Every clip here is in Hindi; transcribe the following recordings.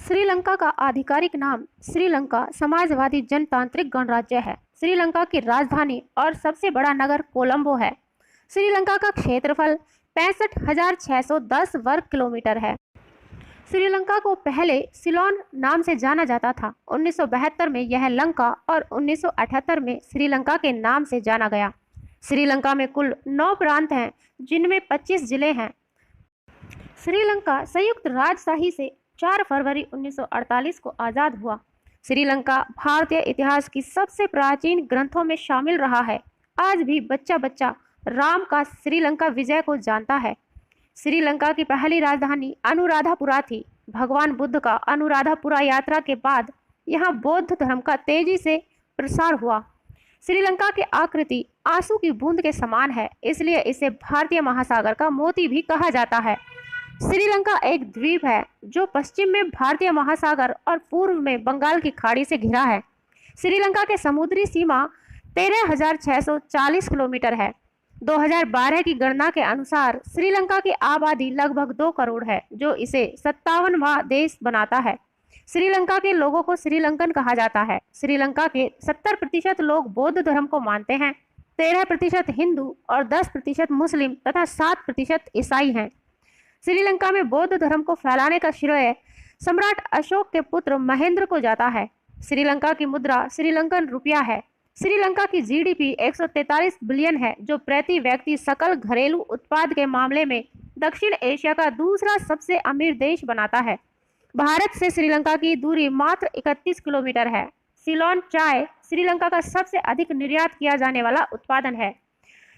श्रीलंका का आधिकारिक नाम श्रीलंका समाजवादी जनतांत्रिक गणराज्य है। श्रीलंका की राजधानी और सबसे बड़ा नगर कोलंबो है। श्रीलंका का क्षेत्रफल 65,610 वर्ग किलोमीटर है। श्रीलंका को पहले सिलोन नाम से जाना जाता था। 1972 में यह लंका और 1978 में श्रीलंका के नाम से जाना गया। श्रीलंका में कुल 9 प्रांत हैं, जिनमें 25 जिले हैं। श्रीलंका संयुक्त राजशाही से 4 फरवरी 1948 को आज़ाद हुआ। श्रीलंका भारतीय इतिहास की सबसे प्राचीन ग्रंथों में शामिल रहा है। आज भी बच्चा बच्चा राम का श्रीलंका विजय को जानता है। श्रीलंका की पहली राजधानी अनुराधापुरा थी। भगवान बुद्ध का अनुराधापुरा यात्रा के बाद यहाँ बौद्ध धर्म का तेजी से प्रसार हुआ। श्रीलंका की आकृति आंसू की बूंद के समान है, इसलिए इसे भारतीय महासागर का मोती भी कहा जाता है। श्रीलंका एक द्वीप है जो पश्चिम में भारतीय महासागर और पूर्व में बंगाल की खाड़ी से घिरा है। श्रीलंका के समुद्री सीमा 13,640 किलोमीटर है। 2012 की गणना के अनुसार श्रीलंका की आबादी लगभग 2 करोड़ है, जो इसे 57वां देश बनाता है। श्रीलंका के लोगों को श्रीलंकन कहा जाता है। श्रीलंका के 70% लोग बौद्ध धर्म को मानते हैं, 13% हिंदू और 10% मुस्लिम तथा 7% ईसाई हैं। श्रीलंका में बौद्ध धर्म को फैलाने का श्रेय सम्राट अशोक के पुत्र महेंद्र को जाता है। श्रीलंका की मुद्रा श्रीलंकन रुपया है। श्रीलंका की जीडीपी 143 बिलियन है, जो प्रति व्यक्ति सकल घरेलू उत्पाद के मामले में दक्षिण एशिया का दूसरा सबसे अमीर देश बनाता है। भारत से श्रीलंका की दूरी मात्र 31 किलोमीटर है। सिलोन चाय श्रीलंका का सबसे अधिक निर्यात किया जाने वाला उत्पादन है।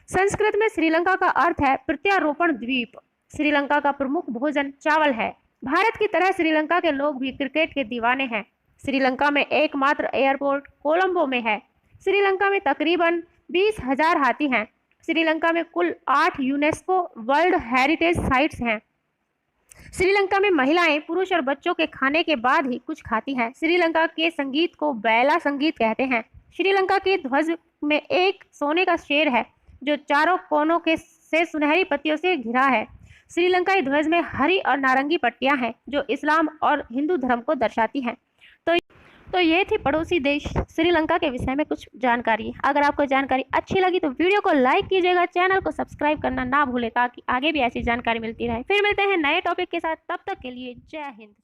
संस्कृत में श्रीलंका का अर्थ है प्रत्यारोपण द्वीप। श्रीलंका का प्रमुख भोजन चावल है। भारत की तरह श्रीलंका के लोग भी क्रिकेट के दीवाने हैं। श्रीलंका में एकमात्र एयरपोर्ट कोलंबो में है। श्रीलंका में तकरीबन 20,000 हाथी हैं। श्रीलंका में कुल 8 यूनेस्को वर्ल्ड हेरिटेज साइट्स हैं। श्रीलंका में महिलाएं पुरुष और बच्चों के खाने के बाद ही कुछ खाती हैं। श्रीलंका के संगीत को बैला संगीत कहते हैं। श्रीलंका के ध्वज में एक सोने का शेर है, जो चारों कोनों से सुनहरी पत्तियों से घिरा है। श्रीलंकाई ध्वज में हरी और नारंगी पट्टियां हैं, जो इस्लाम और हिंदू धर्म को दर्शाती हैं। तो ये थी पड़ोसी देश श्रीलंका के विषय में कुछ जानकारी। अगर आपको जानकारी अच्छी लगी तो वीडियो को लाइक कीजिएगा, चैनल को सब्सक्राइब करना ना भूलें, ताकि आगे भी ऐसी जानकारी मिलती रहे। फिर मिलते हैं नए टॉपिक के साथ, तब तक के लिए जय हिंद।